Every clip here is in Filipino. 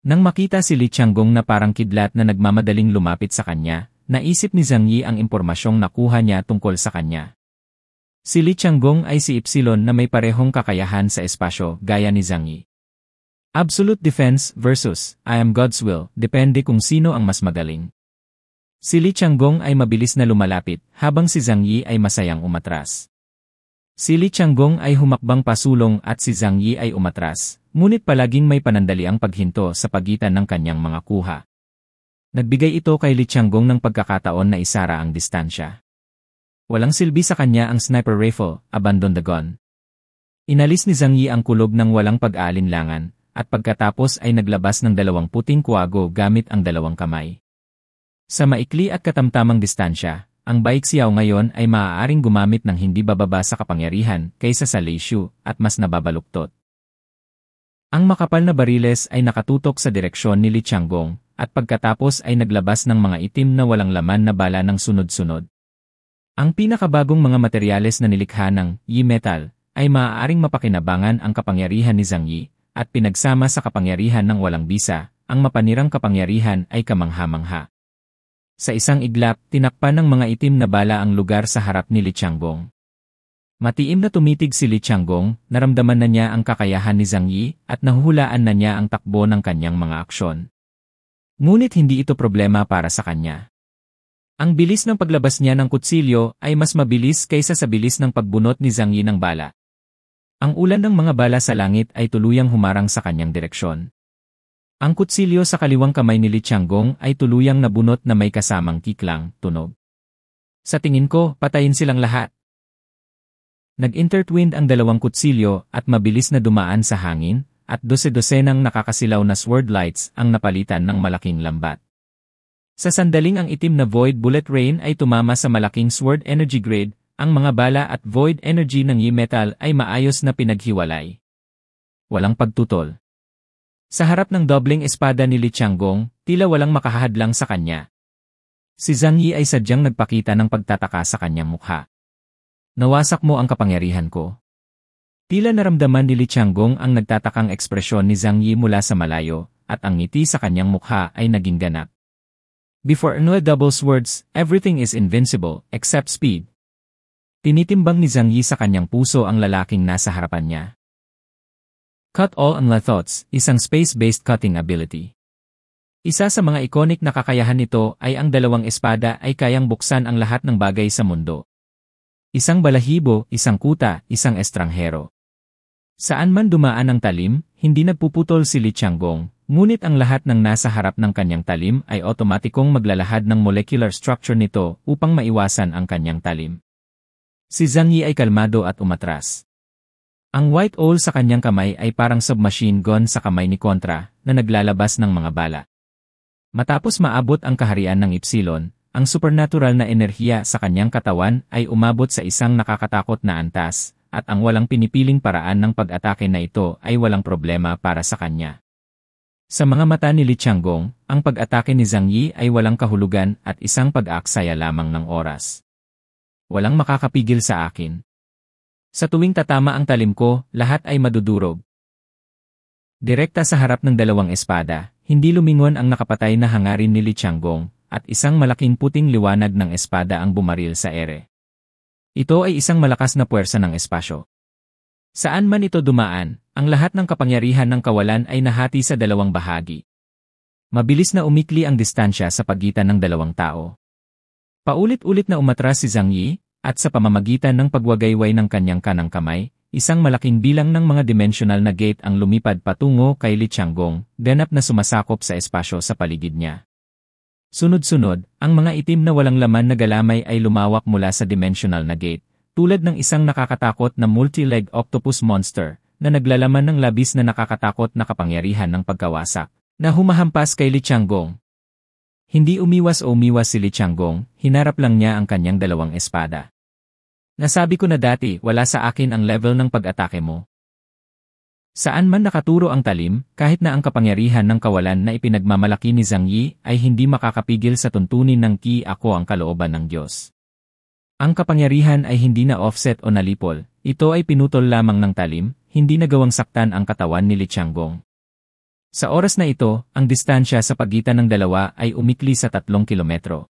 Nang makita si Li Tianggong na parang kidlat na nagmamadaling lumapit sa kanya, naisip ni Zhang Yi ang impormasyong nakuha niya tungkol sa kanya. Si Li Tianggong ay si Epsilon na may parehong kakayahan sa espasyo gaya ni Zhang Yi. Absolute Defense versus I Am God's Will, depende kung sino ang mas magaling. Si Li Tianggong ay mabilis na lumalapit, habang si Zhang Yi ay masayang umatras. Si Li Tianggong ay humakbang pasulong at si Zhang Yi ay umatras, ngunit palaging may panandaliang paghinto sa pagitan ng kanyang mga kuha. Nagbigay ito kay Li Tianggong ng pagkakataon na isara ang distansya. Walang silbi sa kanya ang sniper rifle, abandon the gun. Inalis ni Zhang Yi ang kulob ng walang pag-aalinlangan, at pagkatapos ay naglabas ng 2 puting kuwago gamit ang 2 kamay. Sa maikli at katamtamang distansya, ang Baixiao ngayon ay maaaring gumamit ng hindi bababa sa kapangyarihan kaysa sa Leishu at mas nababaluktot. Ang makapal na bariles ay nakatutok sa direksyon ni Li Tianggong at pagkatapos ay naglabas ng mga itim na walang laman na bala ng sunod-sunod. Ang pinakabagong mga materyales na nilikha ng Yi Metal ay maaaring mapakinabangan ang kapangyarihan ni Zhang Yi at pinagsama sa kapangyarihan ng walang bisa, ang mapanirang kapangyarihan ay kamangha-mangha. Sa isang iglap, tinakpan ng mga itim na bala ang lugar sa harap ni Li Tianggong. Matiim na tumitig si Li Tianggong, naramdaman na niya ang kakayahan ni Zhang Yi at nahuhulaan na niya ang takbo ng kanyang mga aksyon. Ngunit hindi ito problema para sa kanya. Ang bilis ng paglabas niya ng kutsilyo ay mas mabilis kaysa sa bilis ng pagbunot ni Zhang Yi ng bala. Ang ulan ng mga bala sa langit ay tuluyang humarang sa kanyang direksyon. Ang kutsilyo sa kaliwang kamay ni Li Tianggong ay tuluyang nabunot na may kasamang kiklang, tunog. Sa tingin ko, patayin silang lahat. Nag-intertwined ang 2 kutsilyo at mabilis na dumaan sa hangin, at 12-dosenang nakakasilaw na sword lights ang napalitan ng malaking lambat. Sa sandaling ang itim na void bullet rain ay tumama sa malaking sword energy grid, ang mga bala at void energy ng Yi Metal ay maayos na pinaghiwalay. Walang pagtutol. Sa harap ng dobling espada ni Li Tianggong, tila walang makahadlang sa kanya. Si Zhang Yi ay sadyang nagpakita ng pagtataka sa kanyang mukha. Nawasak mo ang kapangyarihan ko. Tila naramdaman ni Li Tianggong ang nagtatakang ekspresyon ni Zhang Yi mula sa malayo, at ang ngiti sa kanyang mukha ay naging ganap. Before no double swords, everything is invincible, except speed. Tinitimbang ni Zhang Yi sa kanyang puso ang lalaking nasa harapan niya. Cut all unlike thoughts, isang space-based cutting ability. Isa sa mga iconic na kakayahan nito ay ang 2 espada ay kayang buksan ang lahat ng bagay sa mundo. Isang balahibo, isang kuta, isang estranghero. Saan man dumaan ang talim, hindi nagpuputol si Li Tianggong, ngunit ang lahat ng nasa harap ng kanyang talim ay otomatikong maglalahad ng molecular structure nito upang maiwasan ang kanyang talim. Si Zhang Yi ay kalmado at umatras. Ang white owl sa kanyang kamay ay parang submachine gun sa kamay ni Contra na naglalabas ng mga bala. Matapos maabot ang kaharian ng Epsilon, ang supernatural na enerhiya sa kanyang katawan ay umabot sa isang nakakatakot na antas, at ang walang pinipiling paraan ng pag-atake na ito ay walang problema para sa kanya. Sa mga mata ni Li Tianggong, ang pag-atake ni Zhang Yi ay walang kahulugan at isang pag-aaksaya lamang ng oras. Walang makakapigil sa akin. Sa tuwing tatama ang talim ko, lahat ay madudurog. Direkta sa harap ng 2 espada, hindi lumingon ang nakapatay na hangarin ni Li Tianggong, at isang malaking puting liwanag ng espada ang bumaril sa ere. Ito ay isang malakas na puwersa ng espasyo. Saan man ito dumaan, ang lahat ng kapangyarihan ng kawalan ay nahati sa 2 bahagi. Mabilis na umikli ang distansya sa pagitan ng 2 tao. Paulit-ulit na umatras si Zhang Yi, at sa pamamagitan ng pagwagayway ng kanyang kanang kamay, isang malaking bilang ng mga dimensional na gate ang lumipad patungo kay Li Tianggong, ganap na sumasakop sa espasyo sa paligid niya. Sunod-sunod, ang mga itim na walang laman na galamay ay lumawak mula sa dimensional na gate, tulad ng isang nakakatakot na multi-leg octopus monster, na naglalaman ng labis na nakakatakot na kapangyarihan ng pagkawasak, na humahampas kay Li Tianggong. Hindi umiwas si Li Tianggong, hinarap lang niya ang kanyang 2 espada. Nasabi ko na dati, wala sa akin ang level ng pag-atake mo. Saan man nakaturo ang talim, kahit na ang kapangyarihan ng kawalan na ipinagmamalaki ni Zhang Yi ay hindi makakapigil sa tuntunin ng Ki ako ang kalooban ng Diyos. Ang kapangyarihan ay hindi na offset o nalipol, ito ay pinutol lamang ng talim, hindi nagawang saktan ang katawan ni Li Tianggong. Sa oras na ito, ang distansya sa pagitan ng dalawa ay umikli sa 3 kilometro.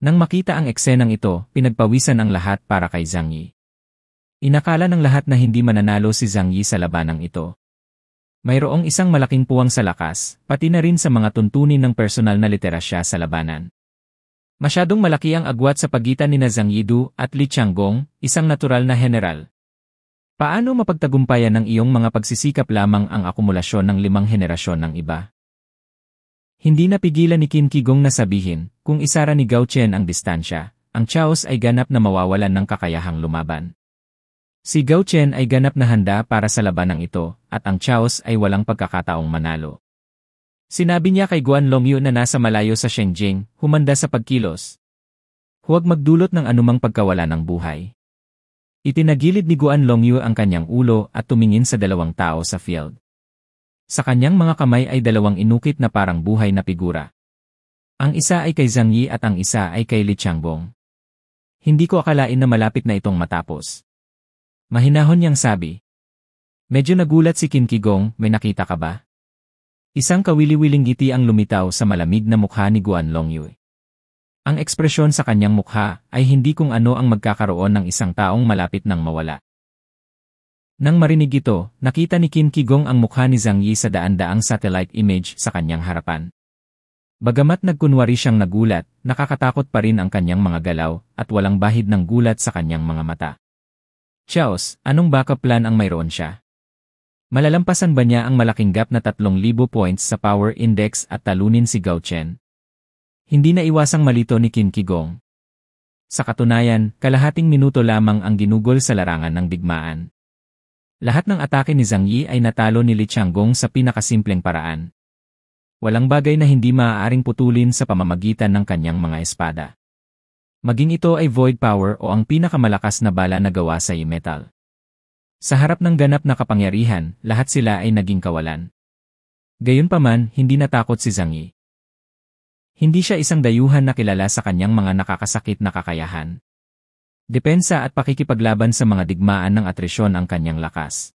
Nang makita ang eksenang ito, pinagpawisan ang lahat para kay Zhang Yi. Inakala ng lahat na hindi mananalo si Zhang Yi sa labanang ito. Mayroong isang malaking puwang sa lakas, pati na rin sa mga tuntunin ng personal na literasya sa labanan. Masyadong malaki ang agwat sa pagitan ni Zhang Yidu at Li Qianggong, isang natural na general. Paano mapagtagumpayan ng iyong mga pagsisikap lamang ang akumulasyon ng 5 henerasyon ng iba? Hindi napigilan ni Qin Qigong na sabihin, kung isara ni Gao Chen ang distansya, ang Chaos ay ganap na mawawalan ng kakayahang lumaban. Si Gao Chen ay ganap na handa para sa labanang ito, at ang Chaos ay walang pagkakataong manalo. Sinabi niya kay Guan Longyu na nasa malayo sa Shengjing, humanda sa pagkilos. Huwag magdulot ng anumang pagkawala ng buhay. Itinagilid ni Guan Longyu ang kanyang ulo at tumingin sa 2 tao sa field. Sa kanyang mga kamay ay 2 inukit na parang buhay na figura. Ang isa ay kay Zhang Yi at ang isa ay kay Li Qianggong. Hindi ko akalain na malapit na itong matapos. Mahinahon niyang sabi. Medyo nagulat si Qin Qigong, may nakita ka ba? Isang kawili-wiling ngiti ang lumitaw sa malamig na mukha ni Guan Longyu. Ang ekspresyon sa kanyang mukha ay hindi kung ano ang magkakaroon ng isang taong malapit nang mawala. Nang marinig ito, nakita ni Qin Qigong ang mukha ni Zhang Yi sa daan-daang satellite image sa kanyang harapan. Bagamat nagkunwari siyang nagulat, nakakatakot pa rin ang kanyang mga galaw at walang bahid ng gulat sa kanyang mga mata. Chaos, anong backup plan ang mayroon siya? Malalampasan ba niya ang malaking gap na 3,000 points sa power index at talunin si Gao Chen? Hindi na iwasang malito ni Qin Qigong. Sa katunayan, kalahating minuto lamang ang ginugol sa larangan ng digmaan. Lahat ng atake ni Zhang Yi ay natalo ni Li Qianggong sa pinakasimpleng paraan. Walang bagay na hindi maaaring putulin sa pamamagitan ng kanyang mga espada. Maging ito ay void power o ang pinakamalakas na bala na gawa sa metal. Sa harap ng ganap na kapangyarihan, lahat sila ay naging kawalan. Gayunpaman, hindi natakot si Zhang Yi. Hindi siya isang dayuhan na kilala sa kanyang mga nakakasakit na kakayahan. Depensa at pakikipaglaban sa mga digmaan ng atrisyon ang kanyang lakas.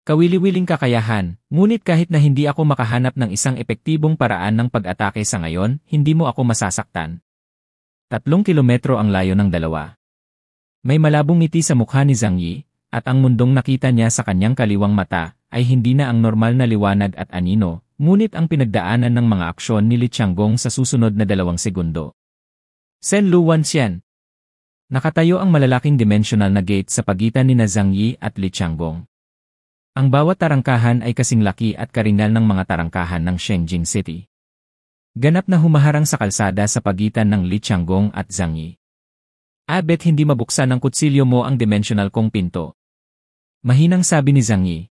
Kawili-wiling kakayahan, ngunit kahit na hindi ako makahanap ng isang epektibong paraan ng pag-atake sa ngayon, hindi mo ako masasaktan. 3 kilometro ang layo ng dalawa. May malabong ngiti sa mukha ni Zhang Yi, at ang mundong nakita niya sa kanyang kaliwang mata ay hindi na ang normal na liwanag at anino, ngunit ang pinagdaanan ng mga aksyon ni Li Qianggong sa susunod na 2 segundo. Sen Lu Wanxian. Nakatayo ang malalaking dimensional na gate sa pagitan ni Zhang Yi at Li Qianggong. Ang bawat tarangkahan ay kasing laki at karingal ng mga tarangkahan ng Shengjing City. Ganap na humaharang sa kalsada sa pagitan ng Li Qianggong at Zhang Yi. Bet hindi mabuksan ng kutsilyo mo ang dimensional kong pinto. Mahinang sabi ni Zhang Yi.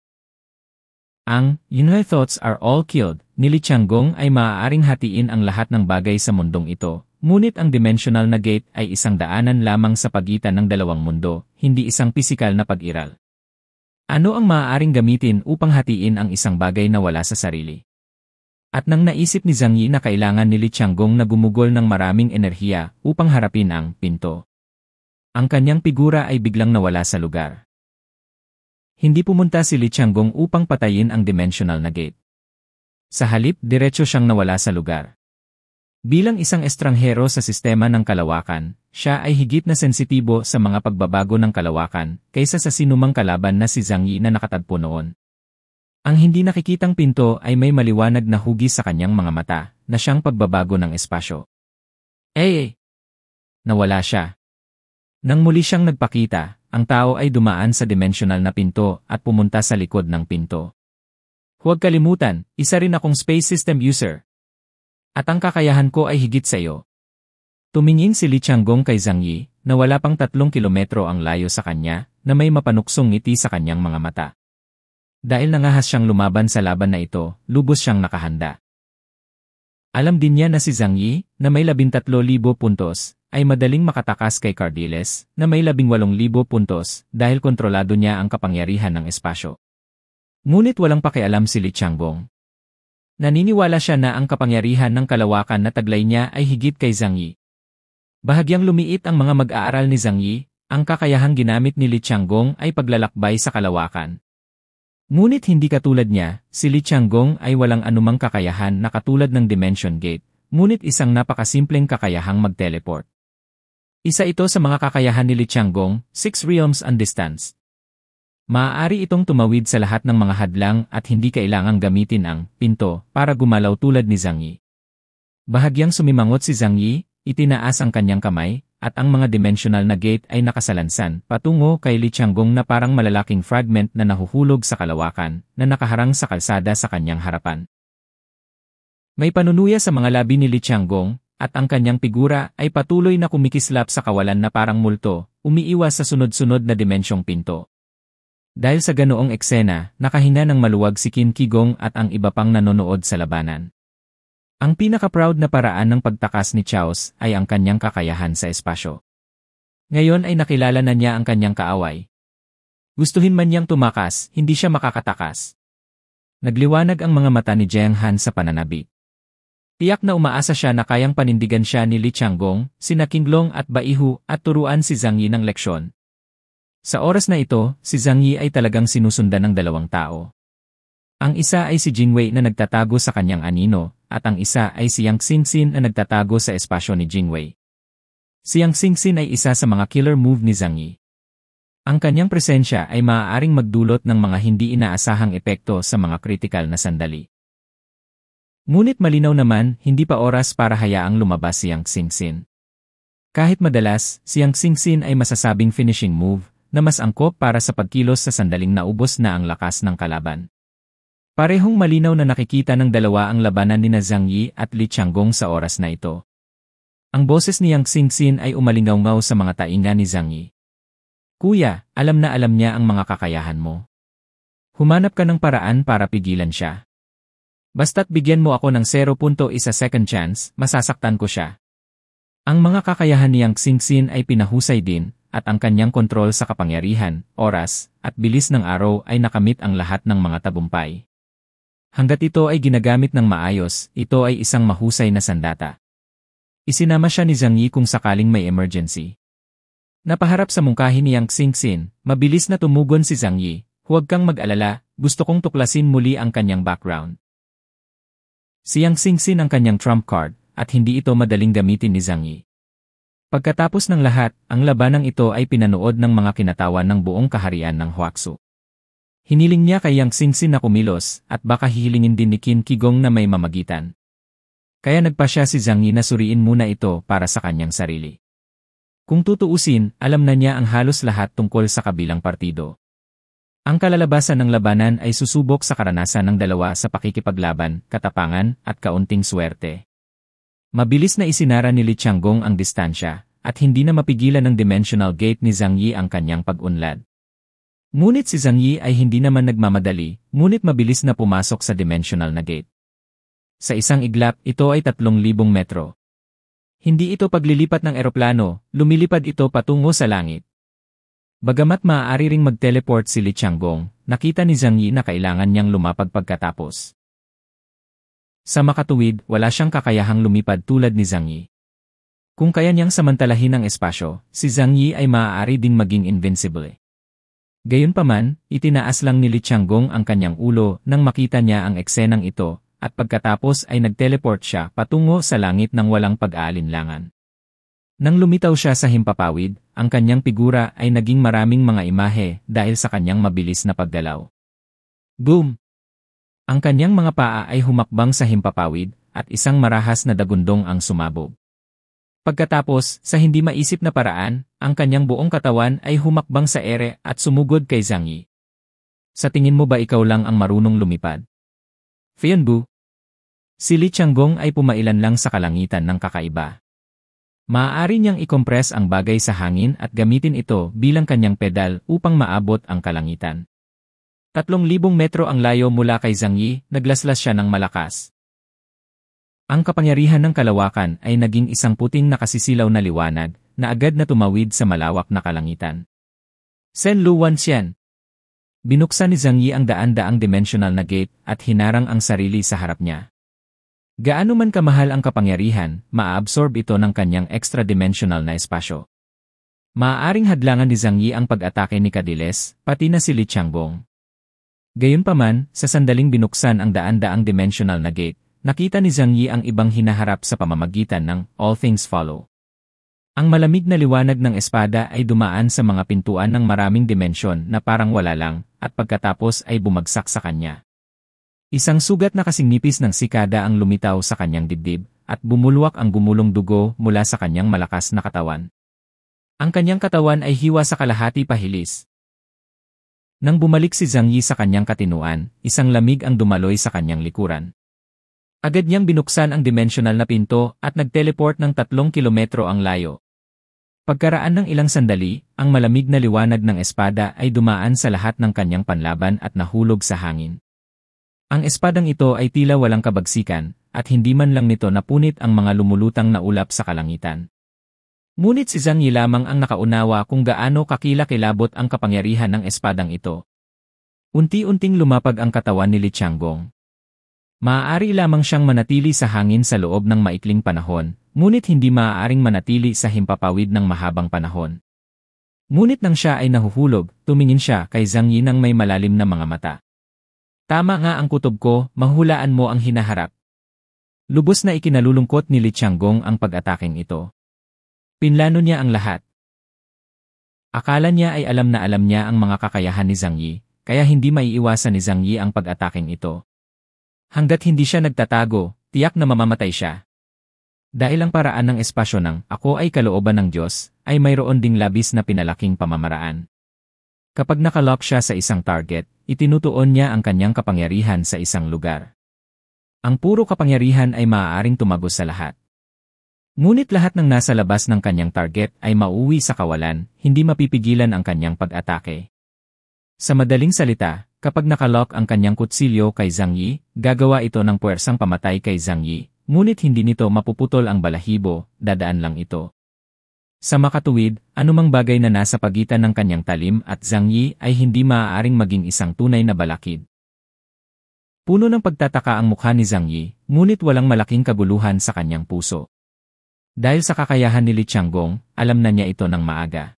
Ang "Your thoughts are all killed" ni Li Qianggong ay maaaring hatiin ang lahat ng bagay sa mundong ito, ngunit ang dimensional na gate ay isang daanan lamang sa pagitan ng 2 mundo, hindi isang pisikal na pag-iral. Ano ang maaaring gamitin upang hatiin ang isang bagay na wala sa sarili? At nang naisip ni Zhang Yi na kailangan ni Li Qianggong na gumugol ng maraming enerhiya upang harapin ang pinto. Ang kanyang figura ay biglang nawala sa lugar. Hindi pumunta si Li Qianggong upang patayin ang dimensional na gate. Sa halip, diretso siyang nawala sa lugar. Bilang isang estranghero sa sistema ng kalawakan, siya ay higit na sensitibo sa mga pagbabago ng kalawakan kaysa sa sinumang kalaban na si Zhang Yi na nakatagpo noon. Ang hindi nakikitang pinto ay may maliwanag na hugis sa kanyang mga mata na siyang pagbabago ng espasyo. Nawala siya. Nang muli siyang nagpakita, ang tao ay dumaan sa dimensional na pinto at pumunta sa likod ng pinto. Huwag kalimutan, isa rin akong space system user. At ang kakayahan ko ay higit sa iyo. Tumingin si Li Qianggong kay Zhang Yi, na wala pang 3 kilometro ang layo sa kanya, na may mapanuksong ngiti sa kanyang mga mata. Dahil nangahas siyang lumaban sa laban na ito, lubos siyang nakahanda. Alam din niya na si Zhang Yi, na may 13,000 puntos, ay madaling makatakas kay Cardiles, na may 18,000 puntos, dahil kontrolado niya ang kapangyarihan ng espasyo. Ngunit walang pakialam si Li Qianggong. Naniniwala siya na ang kapangyarihan ng kalawakan na taglay niya ay higit kay Zhang Yi. Bahagyang lumiit ang mga mag-aaral ni Zhang Yi, ang kakayahang ginamit ni Li Qianggong ay paglalakbay sa kalawakan. Ngunit hindi katulad niya, si Li Tiangong ay walang anumang kakayahan na katulad ng Dimension Gate, ngunit isang napakasimpleng kakayahang mag-teleport. Isa ito sa mga kakayahan ni Li Tiangong, 6 realms and distance. Maaari itong tumawid sa lahat ng mga hadlang at hindi kailangang gamitin ang pinto para gumalaw tulad ni Zhang Yi. Bahagyang sumimangot si Zhang Yi, itinaas ang kanyang kamay, at ang mga dimensional na gate ay nakasalansan patungo kay Li Tiangong na parang malalaking fragment na nahuhulog sa kalawakan na nakaharang sa kalsada sa kanyang harapan. May panunuya sa mga labi ni Li Tiangong, at ang kanyang figura ay patuloy na kumikislap sa kawalan na parang multo, umiiwas sa sunod-sunod na dimensyong pinto. Dahil sa ganoong eksena, nakahina ng maluwag si Qin Qigong at ang iba pang nanonood sa labanan. Ang pinaka-proud na paraan ng pagtakas ni Chaos ay ang kanyang kakayahan sa espasyo. Ngayon ay nakilala na niya ang kanyang kaaway. Gustuhin man niyang tumakas, hindi siya makakatakas. Nagliwanag ang mga mata ni Jiang Han sa pananabik. Tiyak na umaasa siya na kayang panindigan siya ni Li Tiangong, sina Qinglong at Baihu at turuan si Zhang Yi ng leksyon. Sa oras na ito, si Zhang Yi ay talagang sinusundan ng dalawang tao. Ang isa ay si Jingwei na nagtatago sa kanyang anino, at ang isa ay si Yang Xingxin na nagtatago sa espasyo ni Jingwei. Si Yang Xingxin ay isa sa mga killer move ni Zhang Yi. Ang kanyang presensya ay maaaring magdulot ng mga hindi inaasahang epekto sa mga kritikal na sandali. Ngunit malinaw naman, hindi pa oras para hayaang lumabas si Yang Xingxin. Kahit madalas, si Yang Xingxin ay masasabing finishing move, na mas angkop para sa pagkilos sa sandaling naubos na ang lakas ng kalaban. Parehong malinaw na nakikita ng dalawa ang labanan ni Zhang Yi at Li Tiangong sa oras na ito. Ang boses ni Yang Xingxin ay umalingaw-ngaw sa mga tainga ni Zhang Yi. Kuya, alam na alam niya ang mga kakayahan mo. Humanap ka ng paraan para pigilan siya. Basta't bigyan mo ako ng 0.1 second chance, masasaktan ko siya. Ang mga kakayahan ni Yang Xingxin ay pinahusay din, at ang kanyang kontrol sa kapangyarihan, oras, at bilis ng araw ay nakamit ang lahat ng mga tagumpay. Hanggat ito ay ginagamit ng maayos, ito ay isang mahusay na sandata. Isinama siya ni Zhang Yi kung sakaling may emergency. Napaharap sa mungkahi ni Yang Xingxin, mabilis na tumugon si Zhang Yi, huwag kang mag-alala, gusto kong tuklasin muli ang kanyang background. Si Yang Xingxin ang kanyang trump card, at hindi ito madaling gamitin ni Zhang Yi. Pagkatapos ng lahat, ang labanang ito ay pinanood ng mga kinatawan ng buong kaharian ng Huaxu. Hiniling niya kay Yang Xingxin na kumilos at baka hihilingin din ni Qin Qigong na may mamagitan. Kaya nagpa siya si Zhang Yi na suriin muna ito para sa kanyang sarili. Kung tutuusin, alam na niya ang halos lahat tungkol sa kabilang partido. Ang kalalabasan ng labanan ay susubok sa karanasan ng dalawa sa pakikipaglaban, katapangan, at kaunting swerte. Mabilis na isinara ni Li Tiangong ang distansya, at hindi na mapigilan ng dimensional gate ni Zhang Yi ang kanyang pag-unlad. Ngunit si Zhang Yi ay hindi naman nagmamadali, ngunit mabilis na pumasok sa dimensional na gate. Sa isang iglap, ito ay 3,000 metro. Hindi ito paglilipat ng eroplano, lumilipad ito patungo sa langit. Bagamat maaari ring mag-teleport si Li Tiangong, nakita ni Zhang Yi na kailangan niyang lumapag pagkatapos. Sa makatuwid, wala siyang kakayahang lumipad tulad ni Zhang Yi. Kung kaya niyang samantalahin ang espasyo, si Zhang Yi ay maaari ding maging invincible. Gayunpaman, itinaas lang ni Li Tiangong ang kanyang ulo nang makita niya ang eksenang ito, at pagkatapos ay nag-teleport siya patungo sa langit ng walang pag-aalinlangan. Nang lumitaw siya sa himpapawid, ang kanyang figura ay naging maraming mga imahe dahil sa kanyang mabilis na paggalaw. Boom! Ang kanyang mga paa ay humakbang sa himpapawid, at isang marahas na dagundong ang sumabog. Pagkatapos, sa hindi maisip na paraan, ang kanyang buong katawan ay humakbang sa ere at sumugod kay Zhang Yi. Sa tingin mo ba ikaw lang ang marunong lumipad? Fianbu? Si Li Tiangong ay pumailan lang sa kalangitan ng kakaiba. Maaari niyang i-compress ang bagay sa hangin at gamitin ito bilang kanyang pedal upang maabot ang kalangitan. 3,000 metro ang layo mula kay Zhang Yi, naglaslas siya ng malakas. Ang kapangyarihan ng kalawakan ay naging isang puting nakasisilaw na liwanag, na agad na tumawid sa malawak na kalangitan. Sen Luwan Xian. Binuksan ni Zhang Yi ang daan-daang dimensional na gate at hinarang ang sarili sa harap niya. Gaano man kamahal ang kapangyarihan, maaabsorb ito ng kanyang extra-dimensional na espasyo. Maaaring hadlangan ni Zhang Yi ang pag-atake ni Cadiles, pati na si Li Tiangong. Gayunpaman, sa sandaling binuksan ang daan-daang dimensional na gate, nakita ni Zhang Yi ang ibang hinaharap sa pamamagitan ng All Things Follow. Ang malamig na liwanag ng espada ay dumaan sa mga pintuan ng maraming dimensyon na parang wala lang, at pagkatapos ay bumagsak sa kanya. Isang sugat na kasing nipis ng sikada ang lumitaw sa kanyang dibdib, at bumulwak ang gumulong dugo mula sa kanyang malakas na katawan. Ang kanyang katawan ay hiwa sa kalahati pahilis. Nang bumalik si Zhang Yi sa kanyang katinuan, isang lamig ang dumaloy sa kanyang likuran. Agad niyang binuksan ang dimensional na pinto at nag-teleport ng 3 kilometro ang layo. Pagkaraan ng ilang sandali, ang malamig na liwanag ng espada ay dumaan sa lahat ng kanyang panlaban at nahulog sa hangin. Ang espadang ito ay tila walang kabagsikan, at hindi man lang nito napunit ang mga lumulutang na ulap sa kalangitan. Ngunit si Zhang Yi lamang ang nakaunawa kung gaano kakilakilabot ang kapangyarihan ng espadang ito. Unti-unting lumapag ang katawan ni Li Qianggong. Maaari lamang siyang manatili sa hangin sa loob ng maikling panahon, ngunit hindi maaaring manatili sa himpapawid ng mahabang panahon. Ngunit nang siya ay nahuhulog, tumingin siya kay Zhang Yi ng may malalim na mga mata. Tama nga ang kutob ko, mahulaan mo ang hinaharap. Lubos na ikinalulungkot ni Li Qianggong ang pag-ataking ito. Pinlano niya ang lahat. Akala niya ay alam na alam niya ang mga kakayahan ni Zhang Yi, kaya hindi maiiwasan ni Zhang Yi ang pag-ataking ito. Hanggat hindi siya nagtatago, tiyak na mamamatay siya. Dahil ang paraan ng espasyo ng "ako ay kalooban ng Diyos" ay mayroon ding labis na pinalaking pamamaraan. Kapag nakalock siya sa isang target, itinutuon niya ang kanyang kapangyarihan sa isang lugar. Ang puro kapangyarihan ay maaaring tumagos sa lahat. Ngunit lahat ng nasa labas ng kanyang target ay mauwi sa kawalan, hindi mapipigilan ang kanyang pag-atake. Sa madaling salita, kapag nakalock ang kanyang kutsilyo kay Zhang Yi, gagawa ito ng puwersang pamatay kay Zhang Yi, ngunit hindi nito mapuputol ang balahibo, dadaan lang ito. Sa makatuwid, anumang bagay na nasa pagitan ng kanyang talim at Zhang Yi ay hindi maaaring maging isang tunay na balakid. Puno ng pagtataka ang mukha ni Zhang Yi, ngunit walang malaking kaguluhan sa kanyang puso. Dahil sa kakayahan ni Li Qianggong, alam na niya ito ng maaga.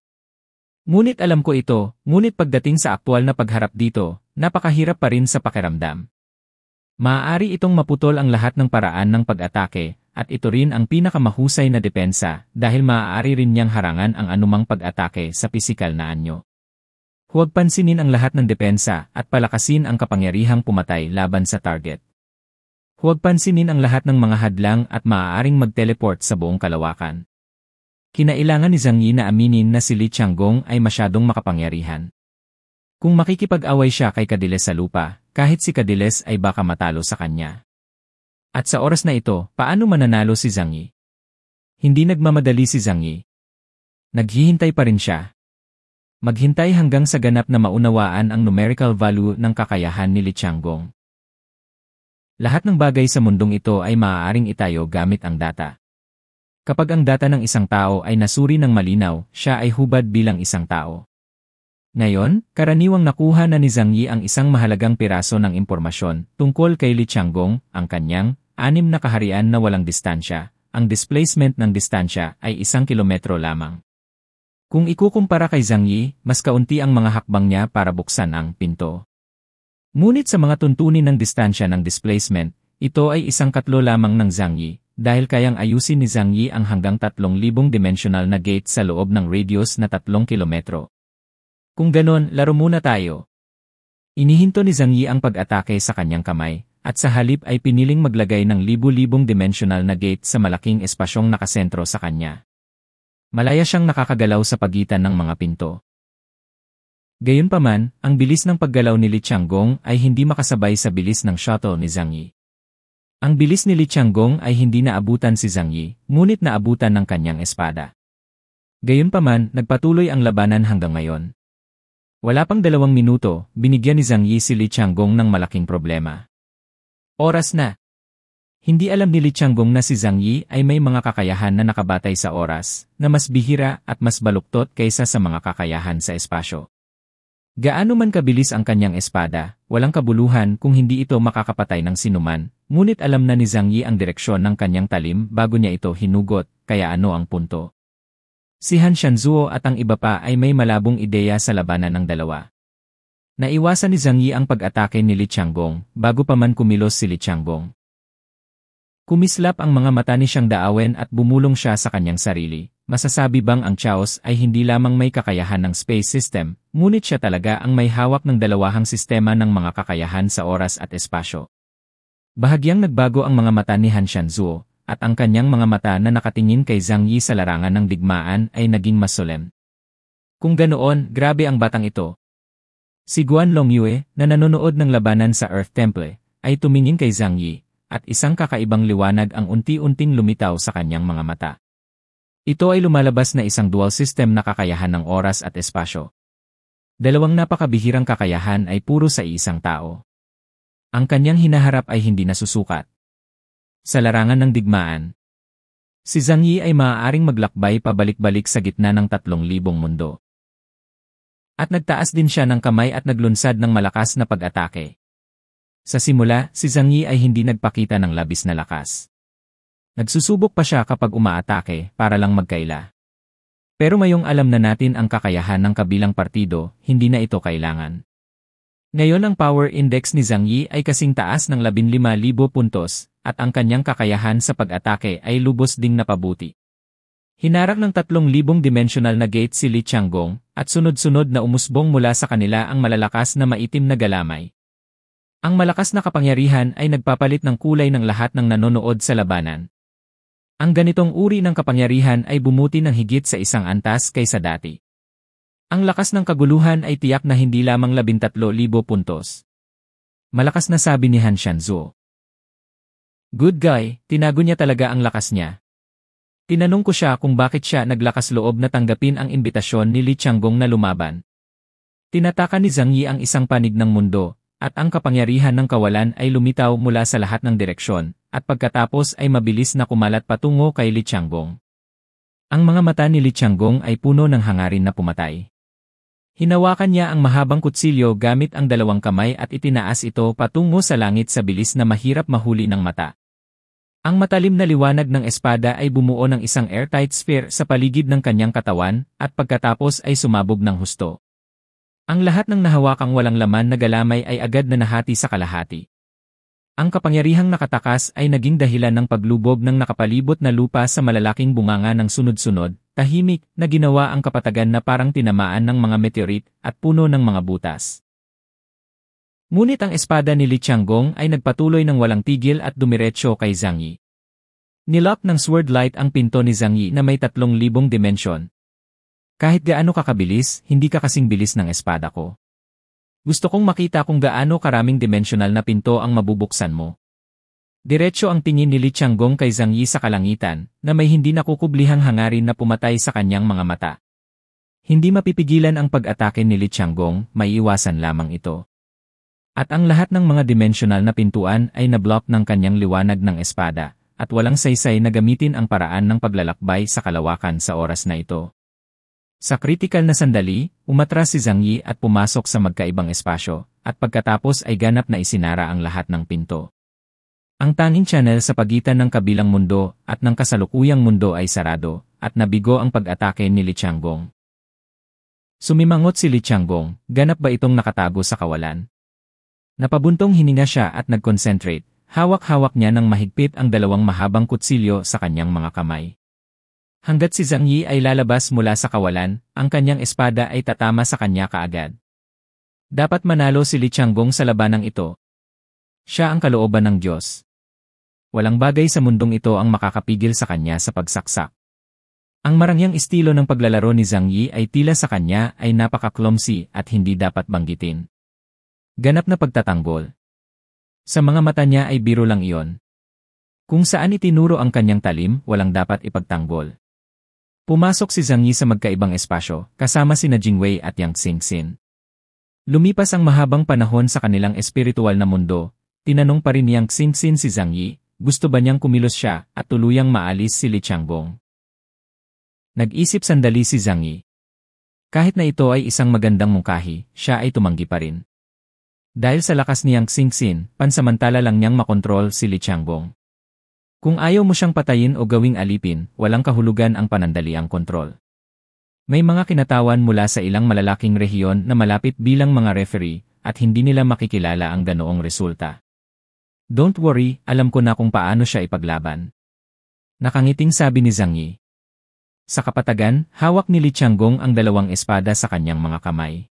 Ngunit alam ko ito, ngunit pagdating sa aktwal na pagharap dito, napakahirap pa rin sa pakiramdam. Maaari itong maputol ang lahat ng paraan ng pag-atake, at ito rin ang pinakamahusay na depensa dahil maaari rin niyang harangan ang anumang pag-atake sa pisikal na anyo. Huwag pansinin ang lahat ng depensa at palakasin ang kapangyarihang pumatay laban sa target. Huwag pansinin ang lahat ng mga hadlang at maaaring mag-teleport sa buong kalawakan. Kinailangan ni Zhang Yi na aminin na si Li Qianggong ay masyadong makapangyarihan. Kung makikipag-away siya kay Kadiles sa lupa, kahit si Kadiles ay baka matalo sa kanya. At sa oras na ito, paano mananalo si Zhang Yi? Hindi nagmamadali si Zhang Yi. Naghihintay pa rin siya. Maghintay hanggang sa ganap na maunawaan ang numerical value ng kakayahan ni Li Qianggong. Lahat ng bagay sa mundong ito ay maaaring itayo gamit ang data. Kapag ang data ng isang tao ay nasuri ng malinaw, siya ay hubad bilang isang tao. Ngayon, karaniwang nakuha na ni Zhang Yi ang isang mahalagang piraso ng impormasyon tungkol kay Li Qianggong, ang kanyang 6 na kaharian na walang distansya. Ang displacement ng distansya ay 1 kilometro lamang. Kung ikukumpara kay Zhang Yi, mas kaunti ang mga hakbang niya para buksan ang pinto. Ngunit sa mga tuntunin ng distansya ng displacement, ito ay 1/4 lamang ng Zhang Yi, dahil kayang ayusin ni Zhang Yi ang hanggang 3,000 dimensional na gate sa loob ng radius na 3 kilometro. Kung ganon, laro muna tayo. Inihinto ni Zhang Yi ang pag-atake sa kanyang kamay, at sa halip ay piniling maglagay ng libu-libong dimensional na gate sa malaking espasyong nakasentro sa kanya. Malaya siyang nakakagalaw sa pagitan ng mga pinto. Gayunpaman, ang bilis ng paggalaw ni Li Qianggong ay hindi makasabay sa bilis ng shuttle ni Zhang Yi. Ang bilis ni Li Qianggong ay hindi naabutan si Zhang Yi, ngunit naabutan ng kanyang espada. Gayunpaman, nagpatuloy ang labanan hanggang ngayon. Wala pang 2 minuto, binigyan ni Zhang Yi si Li Qianggong ng malaking problema. Oras na. Hindi alam ni Li Qianggong na si Zhang Yi ay may mga kakayahan na nakabatay sa oras, na mas bihira at mas baluktot kaysa sa mga kakayahan sa espasyo. Gaano man kabilis ang kanyang espada, walang kabuluhan kung hindi ito makakapatay ng sinuman, ngunit alam na ni Zhang Yi ang direksyon ng kanyang talim bago niya ito hinugot, kaya ano ang punto? Si Han Shanzuo at ang iba pa ay may malabong ideya sa labanan ng dalawa. Naiwasan ni Zhang Yi ang pag-atake ni Li Qianggong bago pa man kumilos si Li Qianggong. Kumislap ang mga mata ni Xiang Dawen at bumulong siya sa kanyang sarili. Masasabi bang ang Chaos ay hindi lamang may kakayahan ng space system, ngunit siya talaga ang may hawak ng dalawahang sistema ng mga kakayahan sa oras at espasyo. Bahagyang nagbago ang mga mata ni Han Shanzuo, at ang kanyang mga mata na nakatingin kay Zhang Yi sa larangan ng digmaan ay naging mas solemn. Kung ganoon, grabe ang batang ito. Si Guan Longyue, na nanonood ng labanan sa Earth Temple, ay tumingin kay Zhang Yi, at isang kakaibang liwanag ang unti-unting lumitaw sa kanyang mga mata. Ito ay lumalabas na isang dual system na kakayahan ng oras at espasyo. Dalawang napakabihirang kakayahan ay puro sa isang tao. Ang kanyang hinaharap ay hindi nasusukat. Sa larangan ng digmaan, si Zhang Yi ay maaaring maglakbay pabalik-balik sa gitna ng 3,000 mundo. At nagtaas din siya ng kamay at naglunsad ng malakas na pag-atake. Sa simula, si Zhang Yi ay hindi nagpakita ng labis na lakas. Nagsusubok pa siya kapag umaatake para lang magkaila. Pero ngayong alam na natin ang kakayahan ng kabilang partido, hindi na ito kailangan. Ngayon ang power index ni Zhang Yi ay kasing taas ng 15,000 puntos, at ang kanyang kakayahan sa pag-atake ay lubos ding napabuti. Hinarak ng 3,000 dimensional na gate si Li Qianggong, at sunod-sunod na umusbong mula sa kanila ang malalakas na maitim na galamay. Ang malakas na kapangyarihan ay nagpapalit ng kulay ng lahat ng nanonood sa labanan. Ang ganitong uri ng kapangyarihan ay bumuti ng higit sa isang antas kaysa dati. Ang lakas ng kaguluhan ay tiyak na hindi lamang 13,000 puntos. Malakas na sabi ni Han Shanzuo. Good guy, tinago niya talaga ang lakas niya. Tinanong ko siya kung bakit siya naglakas loob na tanggapin ang imbitasyon ni Li Qianggong na lumaban. Tinataka ni Zhang Yi ang isang panig ng mundo, at ang kapangyarihan ng kawalan ay lumitaw mula sa lahat ng direksyon, at pagkatapos ay mabilis na kumalat patungo kay Li Qianggong. Ang mga mata ni Li Qianggong ay puno ng hangarin na pumatay. Hinawakan niya ang mahabang kutsilyo gamit ang dalawang kamay at itinaas ito patungo sa langit sa bilis na mahirap mahuli ng mata. Ang matalim na liwanag ng espada ay bumuo ng isang airtight sphere sa paligid ng kanyang katawan, at pagkatapos ay sumabog ng husto. Ang lahat ng nahawakang walang laman na galamay ay agad na nahati sa kalahati. Ang kapangyarihang nakatakas ay naging dahilan ng paglubog ng nakapalibot na lupa sa malalaking bunganga ng sunod-sunod, tahimik na ginawa ang kapatagan na parang tinamaan ng mga meteorit at puno ng mga butas. Ngunit ang espada ni Li Qianggong ay nagpatuloy ng walang tigil at dumiretso kay Zhang Yi. Nilock ng sword light ang pinto ni Zhang Yi na may 3,000 dimensyon. Kahit gaano kakabilis, hindi ka kasing bilis ng espada ko. Gusto kong makita kung gaano karaming dimensional na pinto ang mabubuksan mo. Diretso ang tingin ni Li Qianggong kay Zhang Yi sa kalangitan, na may hindi nakukublihang hangarin na pumatay sa kanyang mga mata. Hindi mapipigilan ang pag-atake ni Li Qianggong, maiiwasan lamang ito. At ang lahat ng mga dimensional na pintuan ay nablock ng kanyang liwanag ng espada, at walang saysay na gamitin ang paraan ng paglalakbay sa kalawakan sa oras na ito. Sa kritikal na sandali, umatras si Zhang Yi at pumasok sa magkaibang espasyo, at pagkatapos ay ganap na isinara ang lahat ng pinto. Ang tanging channel sa pagitan ng kabilang mundo at ng kasalukuyang mundo ay sarado, at nabigo ang pag-atake ni Li Qianggong. Sumimangot si Li Qianggong, ganap ba itong nakatago sa kawalan? Napabuntong hininga siya at nag-concentrate, hawak-hawak niya ng mahigpit ang dalawang mahabang kutsilyo sa kanyang mga kamay. Hanggat si Zhang Yi ay lalabas mula sa kawalan, ang kanyang espada ay tatama sa kanya kaagad. Dapat manalo si Li Qianggong sa labanang ito. Siya ang kalooban ng Diyos. Walang bagay sa mundong ito ang makakapigil sa kanya sa pagsaksak. Ang marangyang estilo ng paglalaro ni Zhang Yi ay tila sa kanya ay napaka-clumsy at hindi dapat banggitin. Ganap na pagtatanggol. Sa mga mata niya ay biro lang iyon. Kung saan itinuro ang kanyang talim, walang dapat ipagtanggol. Pumasok si Zhang Yi sa magkaibang espasyo, kasama sina Jingwei at Yang Xingxin. Lumipas ang mahabang panahon sa kanilang espiritual na mundo, tinanong pa rin ni Yang Xingxin si Zhang Yi, gusto ba niyang kumilos siya at tuluyang maalis si Li Qianggong. Nag-isip sandali si Zhang Yi. Kahit na ito ay isang magandang mungkahi, siya ay tumanggi pa rin. Dahil sa lakas ni Yang Xingxin, pansamantala lang niyang makontrol si Li Qianggong. Kung ayaw mo siyang patayin o gawing alipin, walang kahulugan ang panandaliang kontrol. May mga kinatawan mula sa ilang malalaking rehiyon na malapit bilang mga referee, at hindi nila makikilala ang ganoong resulta. Don't worry, alam ko na kung paano siya ipaglaban. Nakangiting sabi ni Zhang Yi. Sa kapatagan, hawak ni Li Qianggong ang dalawang espada sa kanyang mga kamay.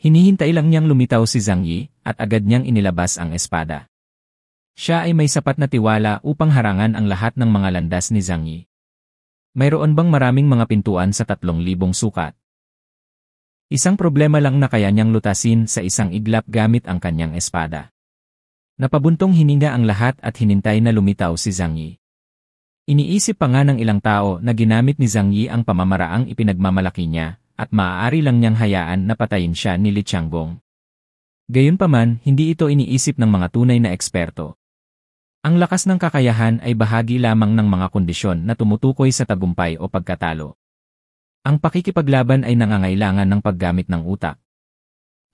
Hinihintay lang niyang lumitaw si Zhang Yi at agad niyang inilabas ang espada. Siya ay may sapat na tiwala upang harangan ang lahat ng mga landas ni Zhang Yi. Mayroon bang maraming mga pintuan sa 3,000 sukat? Isang problema lang na kaya niyang lutasin sa isang iglap gamit ang kanyang espada. Napabuntong hininga ang lahat at hinintay na lumitaw si Zhang Yi. Iniisip pa nga ng ilang tao na ginamit ni Zhang Yi ang pamamaraang ipinagmamalaki niya at maaari lang niyang hayaan na patayin siya ni Li Qianggong. Gayunpaman, hindi ito iniisip ng mga tunay na eksperto. Ang lakas ng kakayahan ay bahagi lamang ng mga kondisyon na tumutukoy sa tagumpay o pagkatalo. Ang pakikipaglaban ay nangangailangan ng paggamit ng utak.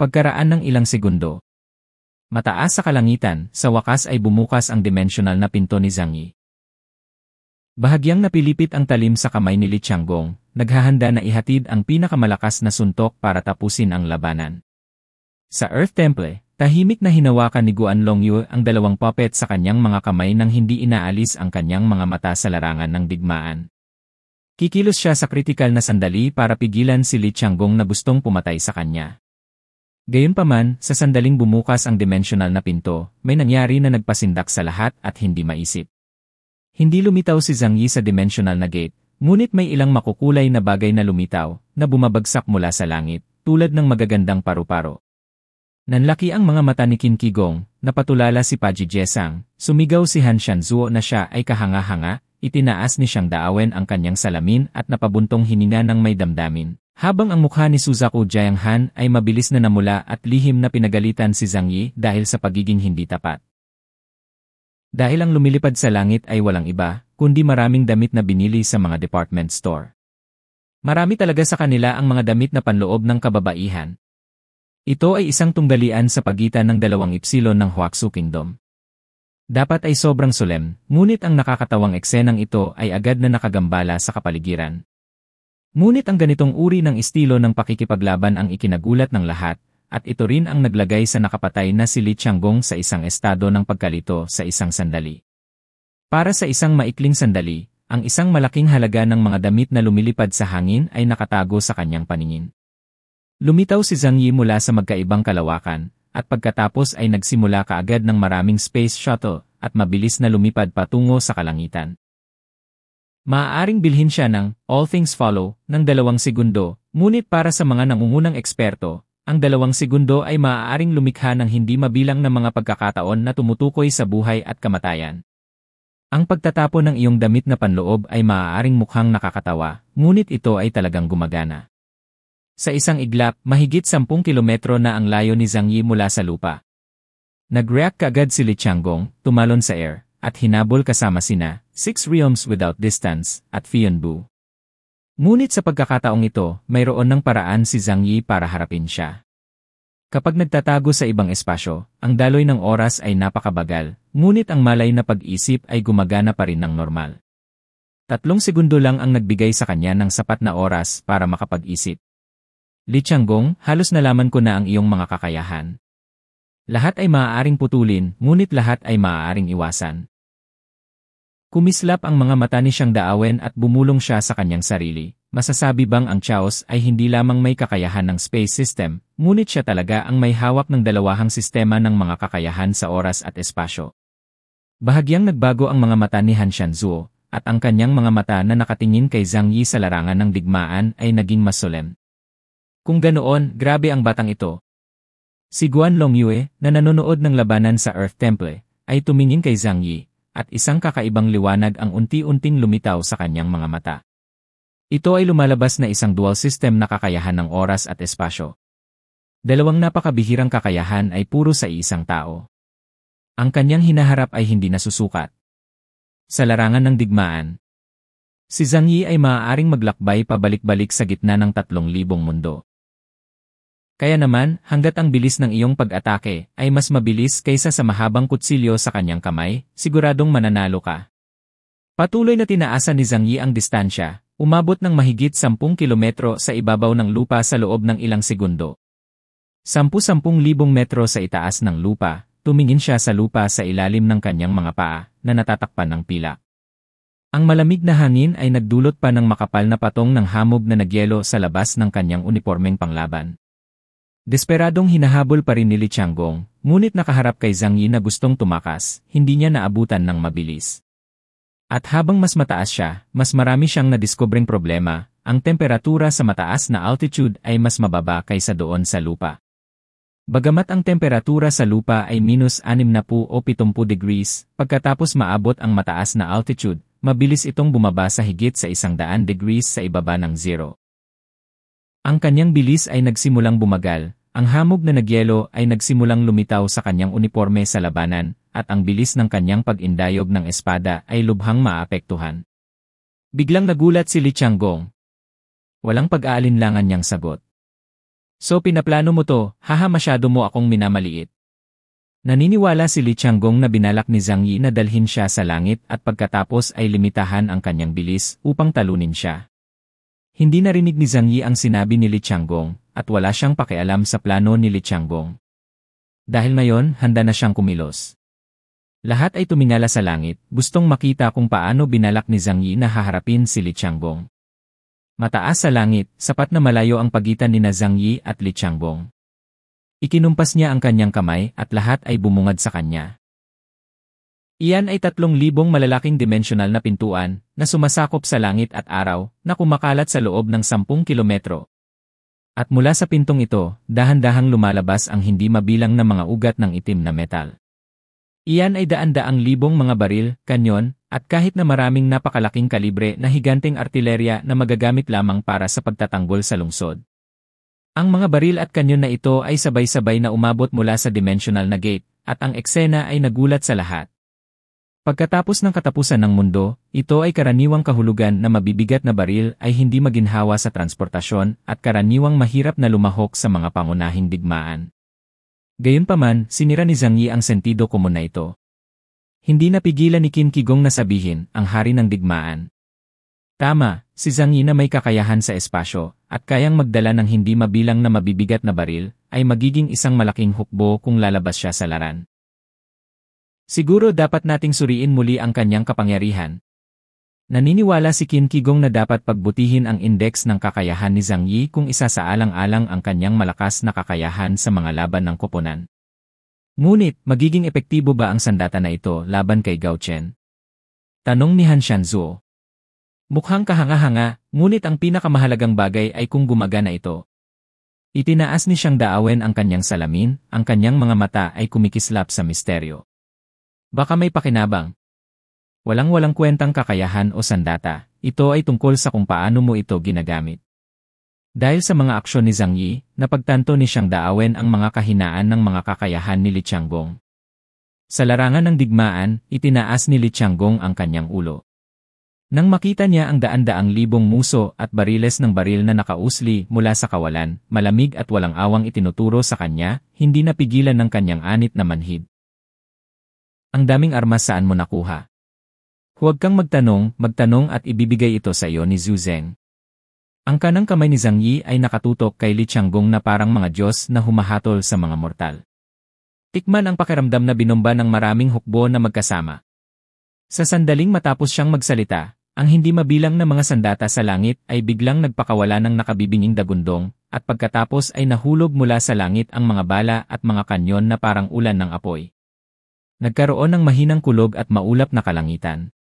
Pagkaraan ng ilang segundo, mataas sa kalangitan, sa wakas ay bumukas ang dimensional na pinto ni Zhang Yi. Bahagyang napilipit ang talim sa kamay ni Li Qianggong, naghahanda na ihatid ang pinakamalakas na suntok para tapusin ang labanan. Sa Earth Temple, tahimik na hinawakan ni Guan Longyu ang dalawang puppet sa kanyang mga kamay nang hindi inaalis ang kanyang mga mata sa larangan ng digmaan. Kikilos siya sa kritikal na sandali para pigilan si Li Qianggong na gustong pumatay sa kanya. Gayunpaman, sa sandaling bumukas ang dimensional na pinto, may nangyari na nagpasindak sa lahat at hindi maisip. Hindi lumitaw si Zhang Yi sa dimensional na gate, ngunit may ilang makukulay na bagay na lumitaw, na bumabagsak mula sa langit, tulad ng magagandang paru-paro. Nanlaki ang mga mata ni Qin Qigong, napatulala si Paji Jesang, sumigaw si Han Shanzuo na siya ay kahanga-hanga, itinaas ni Xiang Dawen ang kanyang salamin at napabuntong hininga ng may damdamin. Habang ang mukha ni Suzaku Jianghan ay mabilis na namula at lihim na pinagalitan si Zhang Yi dahil sa pagiging hindi tapat. Dahil ang lumilipad sa langit ay walang iba, kundi maraming damit na binili sa mga department store. Marami talaga sa kanila ang mga damit na panloob ng kababaihan. Ito ay isang tunggalian sa pagitan ng dalawang ipsilon ng Huaxu Kingdom. Dapat ay sobrang solem, ngunit ang nakakatawang eksenang ito ay agad na nakagambala sa kapaligiran. Ngunit ang ganitong uri ng estilo ng pakikipaglaban ang ikinagulat ng lahat, at ito rin ang naglagay sa nakapatay na si Li Qianggong sa isang estado ng pagkalito sa isang sandali. Para sa isang maikling sandali, ang isang malaking halaga ng mga damit na lumilipad sa hangin ay nakatago sa kanyang paningin. Lumitaw si Zhang Yi mula sa magkaibang kalawakan, at pagkatapos ay nagsimula kaagad ng maraming space shuttle, at mabilis na lumipad patungo sa kalangitan. Maaaring bilhin siya ng All Things Follow ng 2 segundo, ngunit para sa mga nangungunang eksperto, ang 2 segundo ay maaaring lumikha ng hindi mabilang na mga pagkakataon na tumutukoy sa buhay at kamatayan. Ang pagtatapon ng iyong damit na panloob ay maaaring mukhang nakakatawa, ngunit ito ay talagang gumagana. Sa isang iglap, mahigit 10 kilometro na ang layo ni Zhang Yi mula sa lupa. Nag-react kaagad si Li Qianggong, tumalon sa air, at hinabol kasama sina 6 realms without distance at Fian Bu. Ngunit sa pagkakataong ito, mayroon ng paraan si Zhang Yi para harapin siya. Kapag nagtatago sa ibang espasyo, ang daloy ng oras ay napakabagal, ngunit ang malay na pag-isip ay gumagana pa rin ng normal. 3 segundo lang ang nagbigay sa kanya ng sapat na oras para makapag-isip. Li Qianggong, halos nalaman ko na ang iyong mga kakayahan. Lahat ay maaaring putulin, ngunit lahat ay maaaring iwasan. Kumislap ang mga mata ni Xiang Dawen at bumulong siya sa kanyang sarili. Masasabi bang ang Chaos ay hindi lamang may kakayahan ng space system, ngunit siya talaga ang may hawak ng dalawahang sistema ng mga kakayahan sa oras at espasyo. Bahagyang nagbago ang mga mata ni Han Shanzuo, at ang kanyang mga mata na nakatingin kay Zhang Yi sa larangan ng digmaan ay naging mas solemn. Kung ganoon, grabe ang batang ito. Si Guan Longyue, na nanonood ng labanan sa Earth Temple, ay tumingin kay Zhang Yi, at isang kakaibang liwanag ang unti-unting lumitaw sa kanyang mga mata. Ito ay lumalabas na isang dual system na kakayahan ng oras at espasyo. 2 napakabihirang kakayahan ay puro sa isang tao. Ang kanyang hinaharap ay hindi nasusukat. Sa larangan ng digmaan, si Zhang Yi ay maaaring maglakbay pabalik-balik sa gitna ng 3,000 mundo. Kaya naman, hanggat ang bilis ng iyong pag-atake ay mas mabilis kaysa sa mahabang kutsilyo sa kanyang kamay, siguradong mananalo ka. Patuloy na tinaasan ni Zhang Yi ang distansya, umabot ng mahigit 10 kilometro sa ibabaw ng lupa sa loob ng ilang segundo. 10,000 metro sa itaas ng lupa, tumingin siya sa lupa sa ilalim ng kanyang mga paa na natatakpan ng pilak. Ang malamig na hangin ay nagdulot pa ng makapal na patong ng hamog na nagyelo sa labas ng kanyang unipormeng panglaban. Desperadong hinahabol pa rin ni Li Tianggong, ngunit nakaharap kay Zhang Yi na gustong tumakas, hindi niya naabutan ng mabilis. At habang mas mataas siya, mas marami siyang nadiskubreng problema, ang temperatura sa mataas na altitude ay mas mababa kaysa doon sa lupa. Bagamat ang temperatura sa lupa ay -60 o 70 degrees, pagkatapos maabot ang mataas na altitude, mabilis itong bumaba sa higit sa 100 degrees sa ibaba ng zero. Ang kanyang bilis ay nagsimulang bumagal, ang hamog na nagyelo ay nagsimulang lumitaw sa kanyang uniporme sa labanan, at ang bilis ng kanyang pag-indayog ng espada ay lubhang maapektuhan. Biglang nagulat si Li Tianggong. Walang pag-aalinlangan niyang sagot. So pinaplano mo to, haha masyado mo akong minamaliit. Naniniwala si Li Tianggong na binalak ni Zhang Yi na dalhin siya sa langit at pagkatapos ay limitahan ang kanyang bilis upang talunin siya. Hindi narinig ni Zhang Yi ang sinabi ni Li Tianggong at wala siyang pakialam sa plano ni Li Tianggong. Dahil ngayon, handa na siyang kumilos. Lahat ay tumingala sa langit, gustong makita kung paano binalak ni Zhang Yi na haharapin si Li Tianggong. Mataas sa langit, sapat na malayo ang pagitan ni Zhang Yi at Li Tianggong. Ikinumpas niya ang kanyang kamay at lahat ay bumungad sa kanya. Iyan ay 3,000 malalaking dimensional na pintuan na sumasakop sa langit at araw na kumakalat sa loob ng 10 kilometro. At mula sa pintong ito, dahan-dahang lumalabas ang hindi mabilang na mga ugat ng itim na metal. Iyan ay daan-daang libong mga baril, kanyon, at kahit na maraming napakalaking kalibre na higanteng artilerya na magagamit lamang para sa pagtatanggol sa lungsod. Ang mga baril at kanyon na ito ay sabay-sabay na umabot mula sa dimensional na gate, at ang eksena ay nagulat sa lahat. Pagkatapos ng katapusan ng mundo, ito ay karaniwang kahulugan na mabibigat na baril ay hindi maginhawa sa transportasyon at karaniwang mahirap na lumahok sa mga pangunahing digmaan. Gayunpaman, sinira ni Zhang Yi ang sentido komun na ito. Hindi napigilan ni Qin Kigong na sabihin, ang hari ng digmaan. Tama, si Zhang Yi na may kakayahan sa espasyo, at kayang magdala ng hindi mabilang na mabibigat na baril, ay magiging isang malaking hukbo kung lalabas siya sa laran. Siguro dapat nating suriin muli ang kanyang kapangyarihan. Naniniwala si Qin Kigong na dapat pagbutihin ang indeks ng kakayahan ni Zhang Yi kung isasaalang-alang ang kanyang malakas na kakayahan sa mga laban ng koponan. Ngunit, magiging epektibo ba ang sandata na ito laban kay Gao Chen? Tanong ni Han Shanzuo. Mukhang kahanga-hanga, ngunit ang pinakamahalagang bagay ay kung gumagana ito. Itinaas ni Xiang Dawen ang kanyang salamin, ang kanyang mga mata ay kumikislap sa misteryo. Baka may pakinabang. Walang-walang kwentang kakayahan o sandata, ito ay tungkol sa kung paano mo ito ginagamit. Dahil sa mga aksyon ni Zhang Yi, napagtanto ni Xiang Dawen ang mga kahinaan ng mga kakayahan ni Li Tianggong. Sa larangan ng digmaan, itinaas ni Li Tianggong ang kanyang ulo. Nang makita niya ang daan-daang libong muso at bariles ng baril na nakausli mula sa kawalan, malamig at walang awang itinuturo sa kanya, hindi napigilan ng kanyang anit na manhid. Ang daming armas saan mo nakuha? Huwag kang magtanong at ibibigay ito sa iyo ni Zhu Zeng. Ang kanang kamay ni Zhang Yi ay nakatutok kay Li Tianggong na parang mga Diyos na humahatol sa mga mortal. Tikman ang pakiramdam na binomba ng maraming hukbo na magkasama. Sa sandaling matapos siyang magsalita, ang hindi mabilang na mga sandata sa langit ay biglang nagpakawala ng nakabibinging dagundong, at pagkatapos ay nahulog mula sa langit ang mga bala at mga kanyon na parang ulan ng apoy. Nagkaroon ng mahinang kulog at maulap na kalangitan.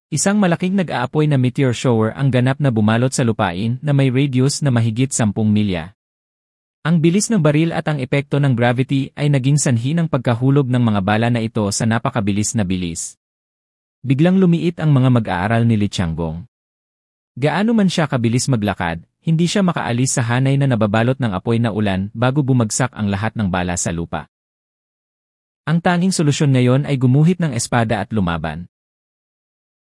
Isang malaking nag-aapoy na meteor shower ang ganap na bumalot sa lupain na may radius na mahigit 10 milya. Ang bilis ng baril at ang epekto ng gravity ay naging sanhi ng pagkahulog ng mga bala na ito sa napakabilis na bilis. Biglang lumiit ang mga mag-aaral ni Li Tianggong. Gaano man siya kabilis maglakad, hindi siya makaalis sa hanay na nababalot ng apoy na ulan bago bumagsak ang lahat ng bala sa lupa. Ang tanging solusyon ngayon ay gumuhit ng espada at lumaban.